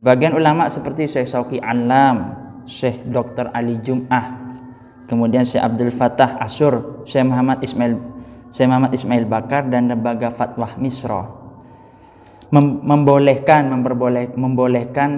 Bagian ulama seperti Syekh Shauqi Alam, Syekh Dr. Ali Jum'ah, kemudian Syekh Abdul Fattah Asyur, Syekh Muhammad Ismail Bakar, dan Lembaga Fatwa Misra membolehkan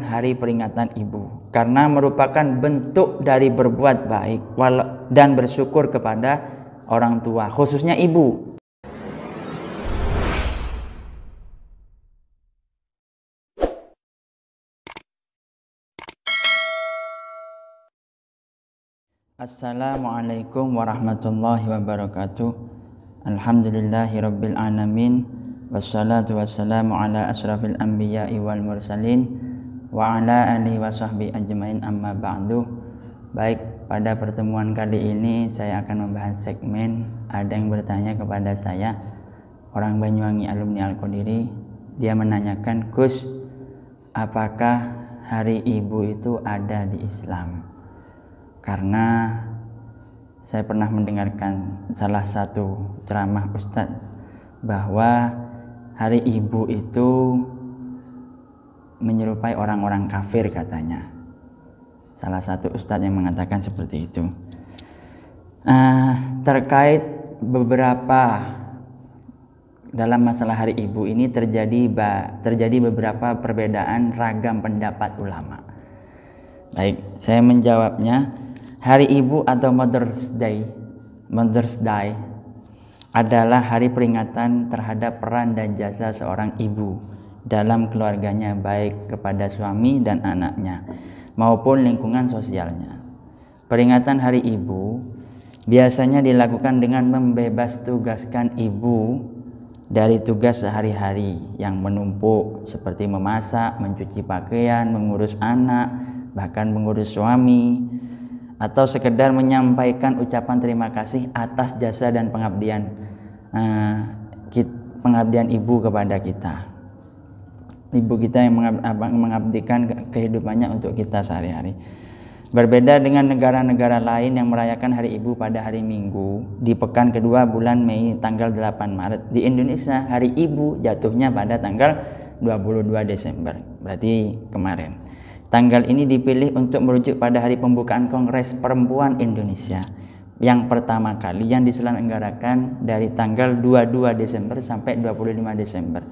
hari peringatan ibu karena merupakan bentuk dari berbuat baik dan bersyukur kepada orang tua, khususnya ibu. Assalamualaikum warahmatullahi wabarakatuh. Alhamdulillahirabbil alamin, wassalatu wassalamu ala asrafil anbiya'i wal mursalin wa ala alihi wa sahbihi ajmain, amma ba'du. Baik, pada pertemuan kali ini saya akan membahas segmen ada yang bertanya kepada saya, orang Banyuwangi alumni Al-Qadiri. Dia menanyakan, Gus, apakah hari ibu itu ada di Islam? Karena saya pernah mendengarkan salah satu ceramah Ustadz bahwa hari ibu itu menyerupai orang-orang kafir katanya. Salah satu Ustadz yang mengatakan seperti itu. Terkait beberapa dalam masalah hari ibu ini terjadi beberapa perbedaan ragam pendapat ulama. Baik, saya menjawabnya. Hari Ibu atau Mother's Day adalah hari peringatan terhadap peran dan jasa seorang ibu dalam keluarganya, baik kepada suami dan anaknya maupun lingkungan sosialnya. Peringatan Hari Ibu biasanya dilakukan dengan membebas tugaskan ibu dari tugas sehari-hari yang menumpuk seperti memasak, mencuci pakaian, mengurus anak, bahkan mengurus suami, atau sekedar menyampaikan ucapan terima kasih atas jasa dan pengabdian ibu kepada kita. Ibu kita yang mengabdikan kehidupannya untuk kita sehari-hari. Berbeda dengan negara-negara lain yang merayakan Hari Ibu pada hari Minggu di pekan kedua bulan Mei tanggal 8 Maret. Di Indonesia Hari Ibu jatuhnya pada tanggal 22 Desember, berarti kemarin. Tanggal ini dipilih untuk merujuk pada hari pembukaan Kongres Perempuan Indonesia yang pertama kali yang diselenggarakan dari tanggal 22 Desember sampai 25 Desember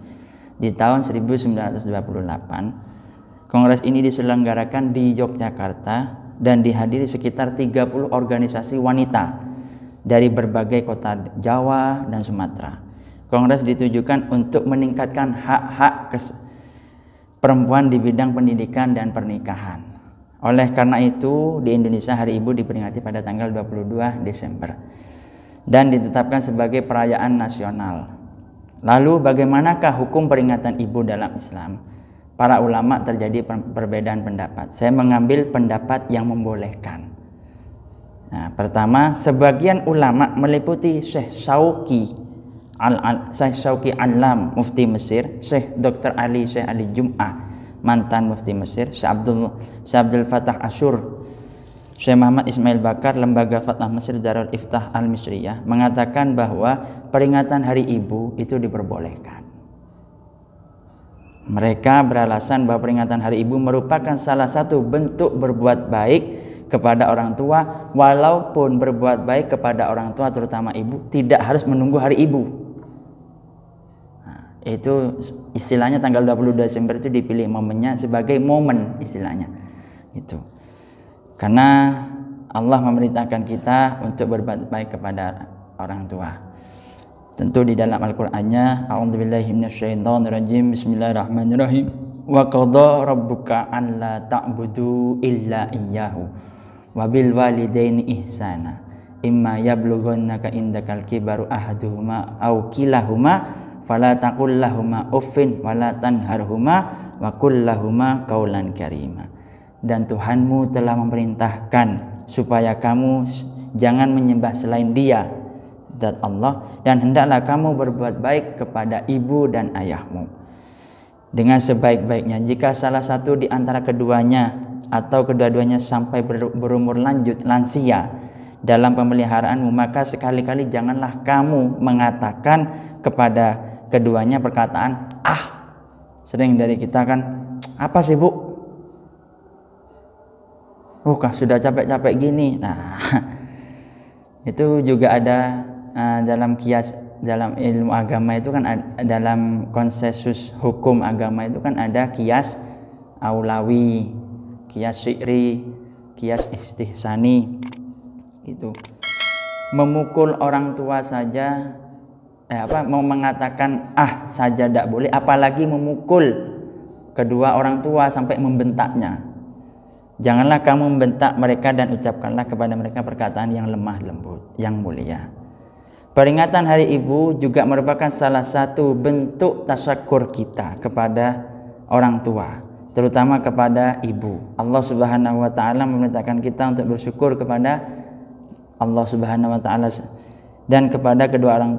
di tahun 1928. Kongres ini diselenggarakan di Yogyakarta dan dihadiri sekitar 30 organisasi wanita dari berbagai kota Jawa dan Sumatera. Kongres ditujukan untuk meningkatkan hak-hak perempuan di bidang pendidikan dan pernikahan. Oleh karena itu, di Indonesia Hari Ibu diperingati pada tanggal 22 Desember dan ditetapkan sebagai perayaan nasional. Lalu bagaimanakah hukum peringatan ibu dalam Islam? Para ulama terjadi perbedaan pendapat. Saya mengambil pendapat yang membolehkan. Pertama, sebagian ulama meliputi Syekh Shauqi Alam, Mufti Mesir, Syekh Dr. Syekh Ali Jum'ah, mantan Mufti Mesir, Syekh Abdul Fattah Asyur, Syekh Muhammad Ismail Bakar, Lembaga Fatwa Mesir Darul Iftah Al-Misriyah, mengatakan bahwa peringatan Hari Ibu itu diperbolehkan. Mereka beralasan bahwa peringatan Hari Ibu merupakan salah satu bentuk berbuat baik kepada orang tua, walaupun berbuat baik kepada orang tua terutama ibu tidak harus menunggu Hari Ibu. Itu istilahnya tanggal 22 Desember itu dipilih momennya sebagai momen istilahnya itu, karena Allah memerintahkan kita untuk berbuat baik kepada orang tua. Tentu di dalam Al-Qur'annya, a'udzubillahi minasyaitonirrajim, bismillahirrahmanirrahim, wa qadha rabbuka alla ta'budu illa iyyahu wa bil walidaini ihsana imma yablughannaka indakal kibaru ahaduhuma aw kilahuma fala taqul lahuma uffin wala tanharhuma wa qul lahuma qaulan karima. Dan Tuhanmu telah memerintahkan supaya kamu jangan menyembah selain Dia, zat Allah, dan hendaklah kamu berbuat baik kepada ibu dan ayahmu dengan sebaik-baiknya. Jika salah satu di antara keduanya atau kedua-duanya sampai berumur lansia dalam pemeliharaanmu, maka sekali-kali janganlah kamu mengatakan kepada keduanya perkataan Sering dari kita kan, apa sih Bu? sudah capek-capek gini. Nah, itu juga ada dalam kias, dalam ilmu agama itu kan dalam konsensus hukum agama itu kan ada kias aulawi, kias syikri, kias istihsani. Itu memukul orang tua saja mau mengatakan saja tidak boleh, apalagi memukul kedua orang tua sampai membentaknya. Janganlah kamu membentak mereka dan ucapkanlah kepada mereka perkataan yang lemah lembut, yang mulia. Peringatan Hari Ibu juga merupakan salah satu bentuk tasyakur kita kepada orang tua, terutama kepada ibu. Allah Subhanahu wa taala memerintahkan kita untuk bersyukur kepada Allah Subhanahu wa taala dan kepada kedua orang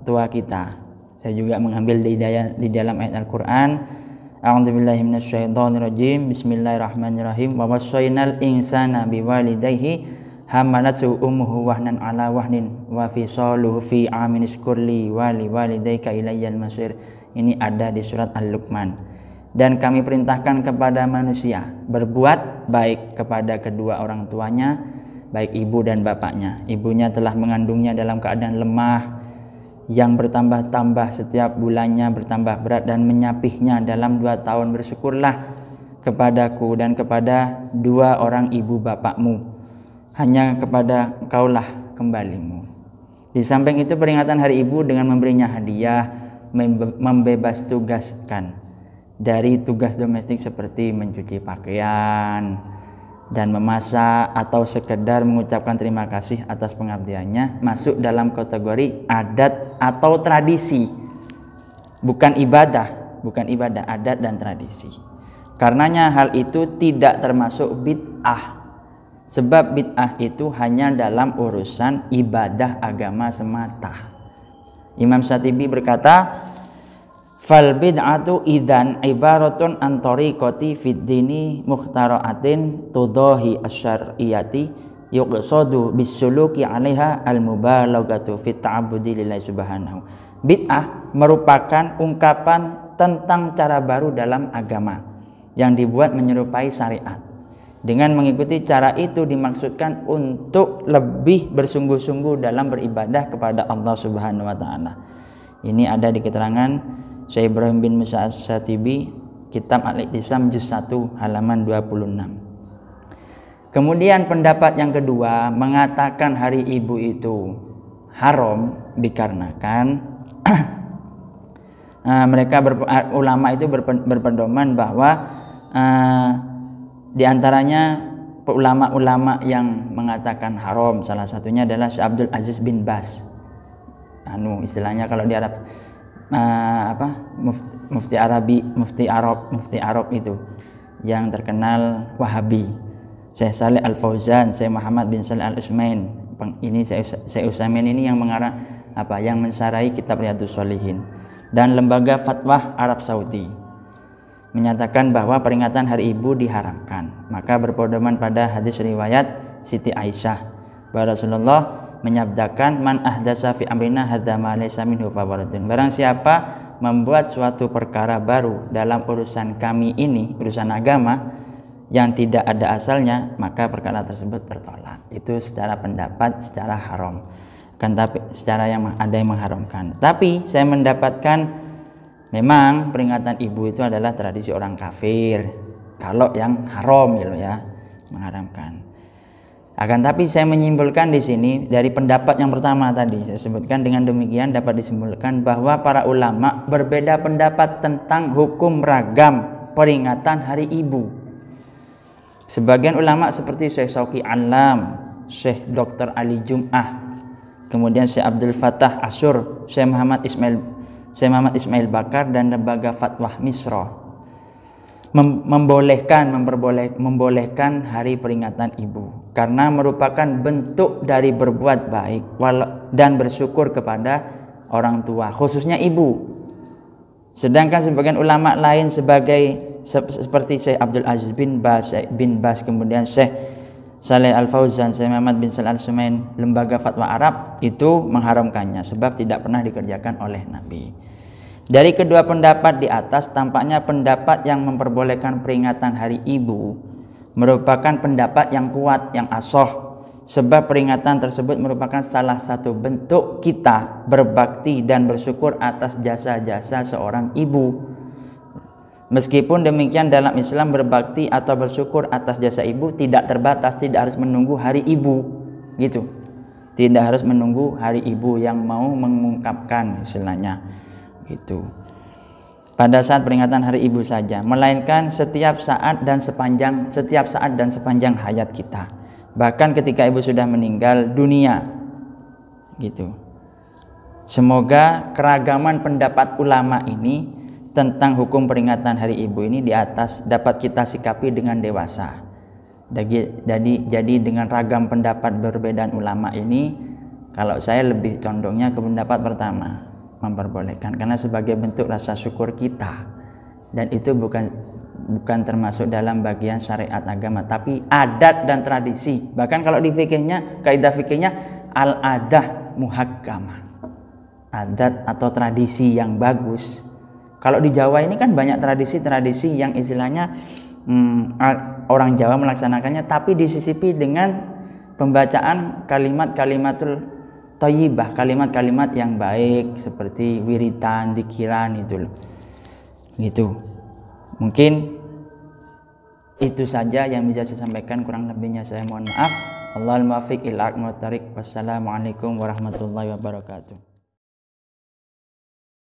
tua kita. Saya juga mengambil di dalam ayat Al-Qur'an. A'udzubillahi minasyaitonirrajim. Bismillahirrahmanirrahim. Wa wassaynal insana biwalidayhi hamalatu ummuhu wahnan ala wahnin wa fisaluhu fi amin iskurli wa liwalidayka ilayyal masir. Ini ada di surat Al-Luqman. Dan kami perintahkan kepada manusia berbuat baik kepada kedua orang tuanya, baik ibu dan bapaknya. Ibunya telah mengandungnya dalam keadaan lemah yang bertambah-tambah setiap bulannya, bertambah berat, dan menyapihnya dalam 2 tahun. Bersyukurlah kepadaku dan kepada 2 orang ibu bapakmu, hanya kepada kaulah kembalimu. Di samping itu peringatan Hari Ibu dengan memberinya hadiah, membebas tugaskan dari tugas domestik seperti mencuci pakaian dan memasak, atau sekedar mengucapkan terima kasih atas pengabdiannya, masuk dalam kategori adat atau tradisi, bukan ibadah, adat dan tradisi. Karenanya hal itu tidak termasuk bid'ah, sebab bid'ah itu hanya dalam urusan ibadah agama semata. Imam Syatibi berkata, fal bid'atu idzan ibaratun an tariqati fid dini mukhtara'atin tudahi asyariyati yuqsadu bisuluki 'alaiha al-mubalaghatu fit ta'abbudi lillahi subhanahu. Bid'ah merupakan ungkapan tentang cara baru dalam agama yang dibuat menyerupai syariat. Dengan mengikuti cara itu dimaksudkan untuk lebih bersungguh-sungguh dalam beribadah kepada Allah Subhanahu wa taala. Ini ada di keterangan Syekh Ibrahim bin Musa Asy-Syatibi, Kitab Al-Iktisam juz 1 halaman 26. Kemudian pendapat yang kedua mengatakan Hari Ibu itu haram dikarenakan ulama itu berpedoman bahwa di antaranya ulama-ulama yang mengatakan haram, salah satunya adalah Syekh Abdul Aziz bin Baz. Istilahnya kalau di Arab mufti Arab itu yang terkenal Wahabi, Syekh Saleh Al Fauzan, Syekh Muhammad bin Shalih Al Utsaimin. Ini Syekh Utsaimin ini yang yang mensyarahi kitab Riyadhus Shalihin, dan lembaga fatwa Arab Saudi menyatakan bahwa peringatan Hari Ibu diharamkan. Maka berpedoman pada hadis riwayat Siti Aisyah bahwa Rasulullah menyabdakan, man ahdasa fi amrina hadza ma laysa minhu fawaradun. Barang siapa membuat suatu perkara baru dalam urusan kami ini, urusan agama, yang tidak ada asalnya, maka perkara tersebut tertolak. Itu secara pendapat, secara haram. Tapi secara yang ada yang mengharamkan. Tapi saya mendapatkan memang peringatan ibu itu adalah tradisi orang kafir, kalau yang haram mengharamkan. Akan tapi saya menyimpulkan di sini dari pendapat yang pertama tadi saya sebutkan, dengan demikian dapat disimpulkan bahwa para ulama berbeda pendapat tentang hukum ragam peringatan Hari Ibu. Sebagian ulama seperti Syekh Shauqi Alam, Syekh Dr. Ali Jum'ah, kemudian Syekh Abdul Fattah Asyur, Syekh Muhammad Ismail Bakar, dan lembaga fatwa Misra membolehkan hari peringatan ibu karena merupakan bentuk dari berbuat baik dan bersyukur kepada orang tua, khususnya ibu. Sedangkan sebagian ulama lain seperti Syekh Abdul Aziz bin Baz, kemudian Syekh Saleh Al Fauzan, Syekh Muhammad bin Shalih Al Utsaimin, lembaga fatwa Arab itu mengharamkannya sebab tidak pernah dikerjakan oleh Nabi. Dari kedua pendapat di atas, tampaknya pendapat yang memperbolehkan peringatan Hari Ibu merupakan pendapat yang kuat, yang asoh, sebab peringatan tersebut merupakan salah satu bentuk kita berbakti dan bersyukur atas jasa-jasa seorang ibu. Meskipun demikian, dalam Islam berbakti atau bersyukur atas jasa ibu tidak terbatas, tidak harus menunggu hari ibu, gitu. Tidak harus menunggu hari ibu yang mau mengungkapkan istilahnya, gitu. Pada saat peringatan hari ibu saja, melainkan setiap saat dan sepanjang hayat kita. Bahkan ketika ibu sudah meninggal dunia, gitu. Semoga keragaman pendapat ulama ini tentang hukum peringatan hari ibu ini di atas dapat kita sikapi dengan dewasa. Jadi dengan ragam pendapat perbedaan ulama ini, kalau saya lebih condongnya ke pendapat pertama, memperbolehkan, karena sebagai bentuk rasa syukur kita, dan itu bukan termasuk dalam bagian syariat agama, tapi adat dan tradisi. Bahkan kalau di fikihnya, kaidah fikihnya al-adah muhakkamah, adat atau tradisi yang bagus. Kalau di Jawa ini kan banyak tradisi-tradisi yang istilahnya orang Jawa melaksanakannya, tapi disisipi dengan pembacaan kalimatul thayyibah, kalimat-kalimat yang baik seperti wiritan, dzikiran itu loh. Gitu. Mungkin itu saja yang bisa saya sampaikan, kurang lebihnya saya mohon maaf. Allahul muwaffiq ila aqwamit thoriq. Wassalamualaikum warahmatullahi wabarakatuh.